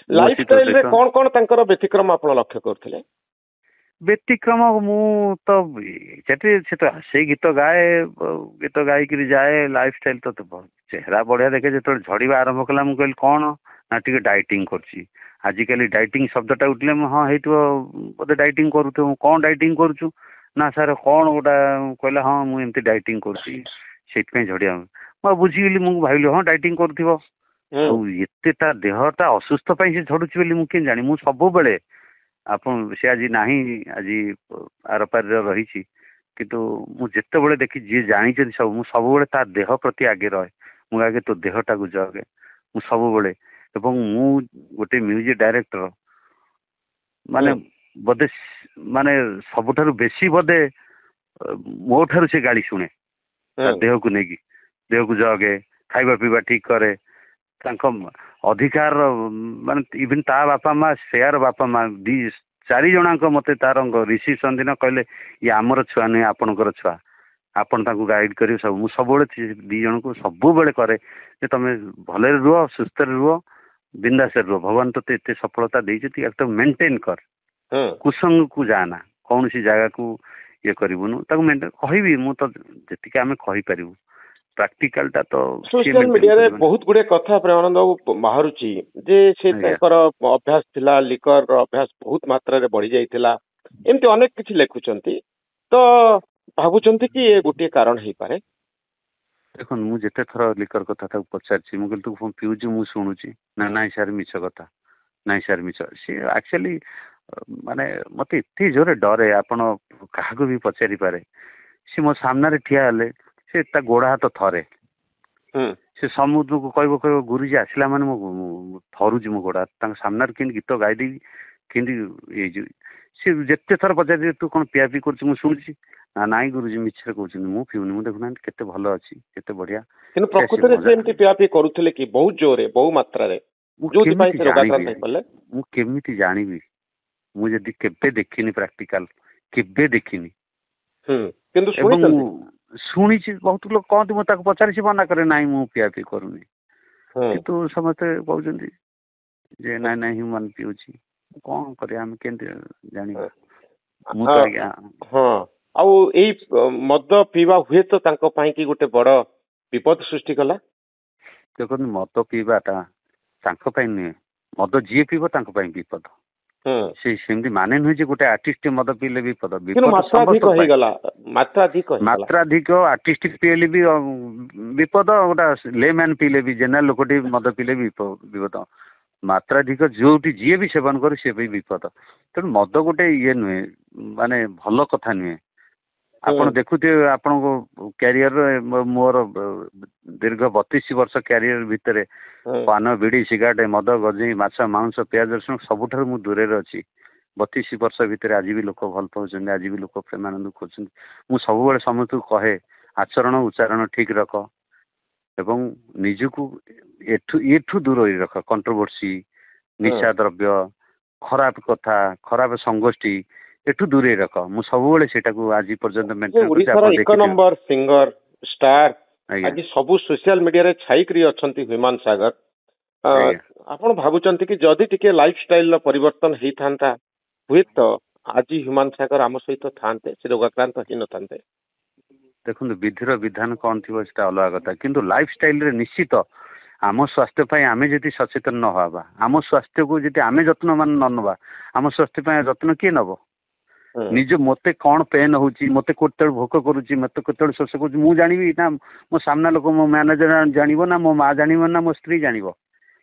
Lifestyle ରେ କଣ କଣ ତାଙ୍କର ବ୍ୟତିକ୍ରମ ଆପଣ ଲକ୍ଷ୍ୟ କରୁଥିଲେ? ବ୍ୟତିକ୍ରମ ମୁଁ ତ ସେଠି ସେ ତ ସେଇ ଗୀତ ଗାଏ, ଗୀତ ଗାଇକିରି ଯାଏ। ଲାଇଫଷ୍ଟାଇଲ ତ ଚେହେରା ବଢିଆ ଦେଖେ। ଯେତେବେଳେ ଝଡିବା ଆରମ୍ଭ କଲା ମୁଁ କହିଲି କଣ ନା ଟିକେ ଡାଇଟିଂ କରୁଛି। ଆଜିକାଲି ଡାଇଟିଂ ଶବ୍ଦଟା ଉଠିଲେ ମୁଁ ହଁ ହେଇଥିବ ବୋଧେ ଡାଇଟିଂ କରୁଥିବ। ମୁଁ କଣ ଡାଇଟିଂ କରୁଛୁ ନା ସାର୍ କଣ ଗୋଟା କହିଲା ହଁ ମୁଁ ଏମିତି ଡାଇଟିଂ କରୁଛି ସେଇଥିପାଇଁ ଝଡିଆ। ମୁଁ ଆଉ ବୁଝିଗଲି, ମୁଁ ଭାବିଲି ହଁ ଡାଇଟିଂ କରୁଥିବ। ଆଉ ଏତେ ତା ଦେହଟା ଅସୁସ୍ଥ ପାଇଁ ସେ ଝଡୁଛି ବୋଲି ମୁଁ କେମିତି ଜାଣି। ମୁଁ ସବୁବେଳେ ଆପଣ ସେ ଆଜି ନାହିଁ, ଆଜି ଆରପାରିରେ ରହିଛି, କିନ୍ତୁ ମୁଁ ଯେତେବେଳେ ଦେଖି ଯିଏ ଜାଣିଛନ୍ତି ସବୁ, ମୁଁ ସବୁବେଳେ ତା ଦେହ ପ୍ରତି ଆଗେ ରହେ। ମୁଁ ଆଗେ ତୋ ଦେହଟାକୁ ଜଗେ ମୁଁ ସବୁବେଳେ। ଏବଂ ମୁଁ ଗୋଟେ ମ୍ୟୁଜିକ ଡାଇରେକ୍ଟର, ମାନେ ବୋଧେ ମାନେ ସବୁଠାରୁ ବେଶୀ ବୋଧେ ମୋ ଠାରୁ ସେ ଗାଳି ଶୁଣେ ତା ଦେହକୁ ନେଇକି। ଦେହକୁ ଜଗେ, ଖାଇବା ପିଇବା ଠିକ କରେ। ତାଙ୍କ ଅଧିକାର ମାନେ ଇଭିନ୍ ତା ବାପା ମା, ସେୟାର ବାପା ମା ଚାରି ଜଣଙ୍କ ମତେ ତାର ରିସିପସନ ଦିନ କହିଲେ ଇଏ ଆମର ଛୁଆ ନୁହେଁ ଆପଣଙ୍କର ଛୁଆ, ଆପଣ ତାଙ୍କୁ ଗାଇଡ କରିବେ ସବୁ। ମୁଁ ସବୁବେଳେ ଦି ଜଣଙ୍କୁ ସବୁବେଳେ କରେ ଯେ ତମେ ଭଲରେ ରୁହ, ସୁସ୍ଥରେ ରୁହ, ବିନ୍ଦାସରେ ରୁହ। ଭଗବାନ ତତେ ଏତେ ସଫଳତା ଦେଇଛନ୍ତି, ତାକୁ ମେଣ୍ଟେନ କର। କୁସଙ୍ଗକୁ ଯାଆନା, କୌଣସି ଜାଗାକୁ ଇଏ କରିବୁନୁ, ତାକୁ ମେଣ୍ଟେନ କହିବି। ମୁଁ ତ ଯେତିକି ଆମେ କହିପାରିବୁ, ପ୍ରାକ୍ଟିକାଲ ଟା ତ ସୋସିଆଲ ମିଡିଆରେ ବହୁତ ଗୁଡେ କଥା ପ୍ରେମାନନ୍ଦ ବାବୁ ବାହାରୁଛି ଯେ ସେ ତାଙ୍କର ଅଭ୍ୟାସ ଥିଲା, ଲିକର ଅଭ୍ୟାସ ବହୁତ ମାତ୍ରାରେ ବଢି ଯାଇଥିଲା, ଏମିତି ଅନେକ କିଛି ଲେଖୁଛନ୍ତି। ତ ଭାବୁଛନ୍ତି କି ଏ ଗୋଟିଏ କାରଣ ହେଇପାରେ? ଦେଖନ୍ତୁ, ମୁଁ ଯେତେ ଥର ଲିକର କଥା ତାକୁ ପଚାରିଛି, ମୁଁ କହିଲି ତୁ ପିଉଛୁ, ମୁଁ ଶୁଣୁଛି ନା ନାଇଁ ସାର୍ ମିଛ କଥା, ନାଇଁ ସାର୍ ମିଛ। ସିଏ ଆକ୍ଚୁଆଲି ମାନେ ମତେ ଏତେ ଜୋରେ ଡରେ, ଆପଣ କାହାକୁ ବି ପଚାରି ପାରେ। ସେ ମୋ ସାମ୍ନାରେ ଠିଆ ହେଲେ ସେ ତା ଗୋଡ ହାତ ଥରେ। ସେ ସମୁଦ୍ରକୁ କହିବ ଗୁରୁଜୀ ଆସିଲା ମାନେ ମୁଁ ଥରୁଛି ମୋ ଗୋଡ ହାତ। ତାଙ୍କ ସାମ୍ନାରେ କେମିତି ଗୀତ ଗାଇଦେବି, କେମିତି ହେଇଯିବି। ସେ ଯେତେ ଥର ପଚାରିବେ ତୁ କଣ ପିଆ ପିଇ କରୁଛୁ, ମୁଁ ଶୁଣୁଛି ନା ନାଇଁ ଗୁରୁଜୀ ମିଛରେ କହୁଛନ୍ତି, ମୁଁ ପିଉନି। ମୁଁ ଦେଖୁନାହାନ୍ତି କେତେ ଭଲ ଅଛି, କେତେ ବଢିଆ। କିନ୍ତୁ ପ୍ରକୃତରେ ସେ ଏମିତି ପିଆ ପିଇ କରୁଥିଲେ କି ବହୁତ ଜୋରେ, ବହୁ ମାତ୍ରାରେ? ମୁଁ କେମିତି ଜାଣିବି? ମୁଁ ଯଦି କେବେ ଦେଖିନି ପ୍ରାକ୍ଟିକାଲ, କେବେ ଦେଖିନି, କିନ୍ତୁ ଶୁଣିଛି। ବହୁତ ଲୋକ କହନ୍ତି, ମୁଁ ତାକୁ ପଚାରି ସେ ମନା କରେ ନାଇଁ ମୁଁ ପିଆ ପିଇ କରୁନି। କିନ୍ତୁ ସମସ୍ତେ କହୁଛନ୍ତି ଯେ ନାଇଁ ନାଇଁ ହ୍ୟୁମାନ ପିଉଛି। କଣ କରିବା, ଆମେ କେମିତି ଜାଣିବା? ମୁଁ ତ ଆଜ୍ଞା ଆଉ ଏଇ ମଦ ପିଇବା ହୁଏତ ତାଙ୍କ ପାଇଁ କି ଗୋଟେ ବଡ ବିପଦ ସୃଷ୍ଟି କଲା। ଦେଖନ୍ତୁ, ମଦ ପିଇବାଟା ତାଙ୍କ ପାଇଁ ନୁହେଁ, ମଦ ଯିଏ ପିଇବ ତାଙ୍କ ପାଇଁ ବିପଦ। ସେ ସେମିତି ମାନେ ନୁହେଁ ଯେ ଗୋଟେ ଆର୍ଟିଷ୍ଟ ମଦ ପିଇଲେ ବିପଦ। ମାତ୍ରାଧିକ ଆର୍ଟିଷ୍ଟ ପିଇଲେ ବି ବିପଦ, ଗୋଟେ ଲେମ୍ୟାନ ପିଇଲେ ବି, ଜେନେରାଲ ଲୋକଟି ମଦ ପିଇଲେ ବି ବିପଦ। ମାତ୍ରାଧିକ ଯୋଉଠି ଯିଏ ବି ସେବନ କରେ ସିଏ ବି ବିପଦ। ତେଣୁ ମଦ ଗୋଟେ ଇଏ ନୁହେଁ, ମାନେ ଭଲ କଥା ନୁହେଁ। ଆପଣ ଦେଖୁଥିବେ ଆପଣଙ୍କ କ୍ୟାରିୟରରେ, ମୋର ଦୀର୍ଘ 32 ବର୍ଷ କ୍ୟାରିୟର ଭିତରେ ପାନ, ବିଡି, ସିଗାରେଟ, ମଦ, ଗଞ୍ଜେଇ, ମାଛ, ମାଂସ, ପିଆଜ ରସୁଣ ସବୁଠାରୁ ମୁଁ ଦୂରରେ ଅଛି। 32 ବର୍ଷ ଭିତରେ ଆଜି ବି ଲୋକ ଭଲ ପାଉଛନ୍ତି, ଆଜି ବି ଲୋକ ପ୍ରେମାନନ୍ଦ ଖୋଜୁଛନ୍ତି। ମୁଁ ସବୁବେଳେ ସମସ୍ତଙ୍କୁ କହେ ଆଚରଣ ଉଚ୍ଚାରଣ ଠିକ ରଖ ଏବଂ ନିଜକୁ ଏଠୁ ଦୂରରେ ରଖ। କଣ୍ଟ୍ରୋଭର୍ସି, ନିଶା ଦ୍ରବ୍ୟ, ଖରାପ କଥା, ଖରାପ ସଂଗୋଷ୍ଠୀ ଏଠୁ ଦୂରେଇ ରଖ। ମୁଁ ସବୁବେଳେ ସେଇଟାକୁ ଆଜି ପର୍ଯ୍ୟନ୍ତ ଓଡ଼ିଶାର 1 ନମ୍ବର ସିଙ୍ଗର ଷ୍ଟାର ଆଜି ସବୁ ସୋସିଆଲ ମିଡିଆରେ ଛାଇକରି ଅଛନ୍ତି ହ୍ୟୁମାନ ସାଗର। ଆପଣ ଭାବୁଛନ୍ତି କି ଯଦି ଟିକେ ଲାଇଫଷ୍ଟାଇଲ ର ପରିବର୍ତ୍ତନ ହେଇଥାନ୍ତା, ହୁଏତ ଆଜି ହ୍ୟୁମାନ ସାଗର ଆମ ସହିତ ଥାନ୍ତେ, ସେ ରୋଗାକ୍ରାନ୍ତ ହେଇନଥାନ୍ତେ? ଦେଖନ୍ତୁ, ବିଧିର ବିଧାନ କଣ ଥିବ ସେଟା ଅଲଗା କଥା, କିନ୍ତୁ ଲାଇଫଷ୍ଟାଇଲରେ ନିଶ୍ଚିତ ଆମ ସ୍ୱାସ୍ଥ୍ୟ ପାଇଁ ଆମେ ଯଦି ସଚେତନ ନ ହେବା, ଆମ ସ୍ୱାସ୍ଥ୍ୟକୁ ଯଦି ଆମେ ଯତ୍ନବାନ ନ ନେବା, ଆମ ସ୍ୱାସ୍ଥ୍ୟ ପାଇଁ ଯତ୍ନ କିଏ ନେବ? ନିଜ ମତେ କଣ ପେନ୍ ହଉଛି, ମତେ କେତେବେଳେ ଭୋକ କରୁଛି, ମତେ କେତେବେଳେ ଶୋଷ କରୁଛି ମୁଁ ଜାଣିବି ନା ମୋ ସାମ୍ନା ଲୋକ, ମୋ ମ୍ୟାନେଜର ଜାଣିବ ନା ମୋ ମା ଜାଣିବ ନା ମୋ ସ୍ତ୍ରୀ ଜାଣିବ?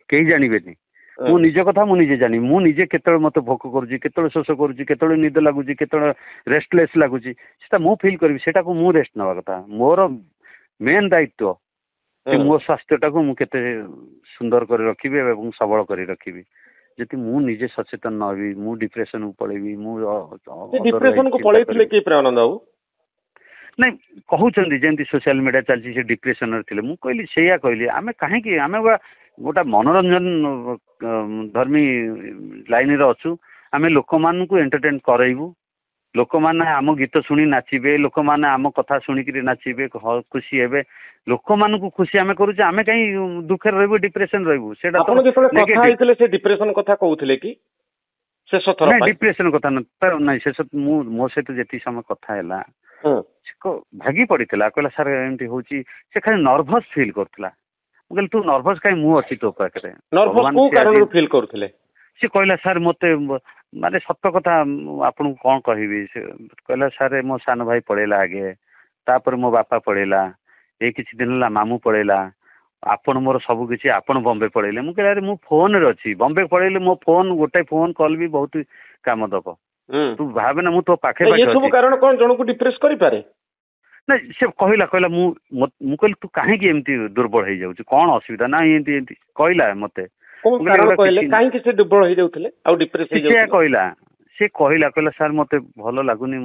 କେହି ଜାଣିବେନି। ମୁଁ ନିଜ କଥା ମୁଁ ନିଜେ ଜାଣିବି। ମୁଁ ନିଜେ କେତେବେଳେ ମତେ ଭୋକ କରୁଛି, କେତେବେଳେ ଶୋଷ କରୁଛି, କେତେବେଳେ ନିଦ ଲାଗୁଛି, କେତେବେଳେ ରେଷ୍ଟଲେସ୍ ଲାଗୁଛି, ସେଟା ମୁଁ ଫିଲ୍ କରିବି। ସେଟାକୁ ମୁଁ ରେଷ୍ଟ ନେବା କଥା। ମୋର ମେନ୍ ଦାୟିତ୍ଵ ଯେ ମୋ ସ୍ୱାସ୍ଥ୍ୟଟାକୁ ମୁଁ କେତେ ସୁନ୍ଦର କରି ରଖିବି ଏବଂ ସବଳ କରି ରଖିବି। ଯଦି ମୁଁ ନିଜେ ସଚେତନ ନ ହେବି, ମୁଁ ଡିପ୍ରେସନକୁ ପଳେଇବି। ମୁଁ ଡିପ୍ରେସନକୁ ପଳେଇଥିଲେ କି ପ୍ରେମାନନ୍ଦ ବାବୁ? ନାଇଁ, କହୁଛନ୍ତି ଯେମିତି ସୋସିଆଲ ମିଡିଆ ଚାଲିଛି ସେ ଡିପ୍ରେସନରେ ଥିଲେ। ମୁଁ କହିଲି ସେଇଆ କହିଲି, ଆମେ କାହିଁକି, ଆମେ ଗୋଟେ ମନୋରଞ୍ଜନ ଧର୍ମୀ ଲାଇନରେ ଅଛୁ। ଆମେ ଲୋକମାନଙ୍କୁ ଏଣ୍ଟରଟେନ କରେଇବୁ, लोक मैंने आम गीत शुणी नाचे लोक मैंने आम कथा शुणिक नाचे खुशी हे लोक मान खुशी आम करुचे आम कहीं दुखे रही डिप्रेशन रही डिप्रेशन कथा कहते कि डिप्रेशन कथा ना शेष मो सहित जी समय कथा है भागी पड़ता कहला सर एमती हूँ से खाली नर्भस फिल करता कहली तू नर्भस कहीं मु अच्छी तो पाखे सी कहला सर मत माने सत कथा आपन कौन कहबी कहला सर मो सान भाई पढ़ेला आगे तापर मो बापा पढ़ेला ये किसी दिन मामू पढ़ेला आपण मोर सब किसी आपण बॉम्बे पढ़ेले मु कहला मु फोन रे अच्छी बॉम्बे पढ़ेले मो फोन गोटे फोन कॉल भी बहुत काम दब तू भावे ना मु तो पाखे सब कारण कौन जन को डिप्रेस करि पारे ना से कहला कहला मु कहली तू कहीं एमती दुर्बल हो जाऊ कौन असुविधा ना एमती एमती कहला मते कहला से कहला सर मत भल लगुनि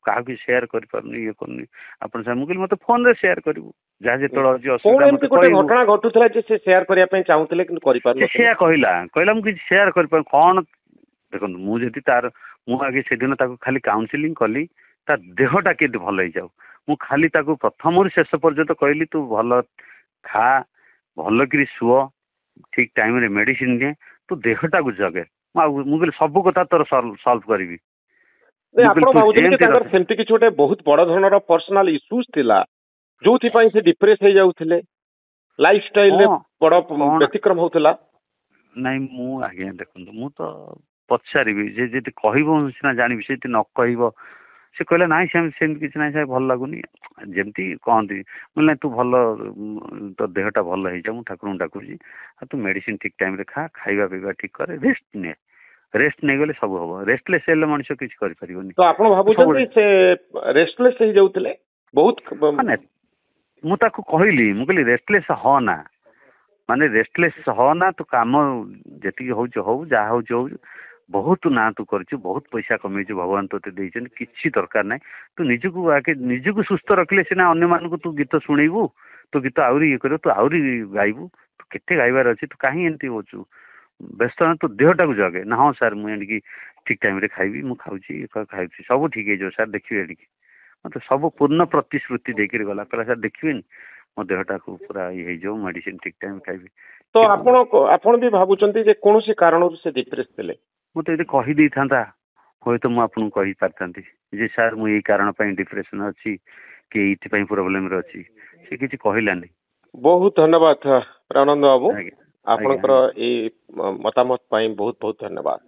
क्या शेयर करूनी ये करनी आप मुझे मत फोन रे शेयर करू जहाँ जो घटना घटुला शेयर करने चाहूले कहला मुझे शेयर कर कौन देखो मुझे तार मुझे से दिन खाली काउनसिलिंग कली ता देहटा के भल हो जाऊ मु खाली प्रथम शेष पर्यंत कहली तू भल खा भल कि शुअ ठीक टाइम रे मेडिसिन दे तू देहटा को जगे मुझे सब कथा तोर सॉल्व करी सेमती किसी गोटे बहुत बड़ धरण पर्सनाल इश्यूज थिला जोथि पई से डिप्रेस हो जाउथिले लाइफस्टाइल रे बड़ व्यतिक्रम होतला नहीं मु आगे देखंतु मु तो पचारिबी जे जे कहइबो सिना जानिबी से न कहइबो से कहला नाई से किसी ना भल लगुनि जमती कहती बोले तू भल तो देहटा भल हो जा ठाकुर डाकुची तू मेडिसिन ठीक टाइम रे खा खाइबा पीवा ठीक करे रेस्ट नहीं गले सब हम रेस्टलेस हेल्ले मनुष्य किसी कर परिबोनी तो आपण भाबुछन से रेस्टलेस हो जाउतले बहुत माने मु ताको कहली मु कहली रेस्टलेस हो ना माने रेस्टलेस हो ना तो काम जेती हो जा हो बहुत ना तू कर बहुत पैसा कमे भगवान तोते देचन किसी दरकार ना तू निजको आके निजको सुस्थ रखले सिना अन्य मानक तू गीत शुणेबू तू गीत आहरी ये कर तू आहरी गाइबू तू केते गाइबार अच्छी तू कहीं एमती होचु व्यस्त ना तू देहटा को जगे ना हाँ सर मुझे ठीक टाइम रे खाइबी मु खाऊची खाई सब ठीक है सर देखिए मतलब सब पूर्ण प्रतिश्रुति देकर गला कहला सर देखिए मो देहटा को पूरा ये हो मेडिसिन ठीक टाइम खाइबी तो आपण भी भाबुचंती जे कोनोसी कारण से डिप्रेस थिले मत ये कही दे था हूँ तो मुझे कही पारती जे सर मु ये कारण डिप्रेशन अच्छी कि ये प्रोब्लेम अच्छी से किसी कहलानी बहुत धन्यवाद आनंद बाबू आपनकर ए मतामत बहुत बहुत धन्यवाद।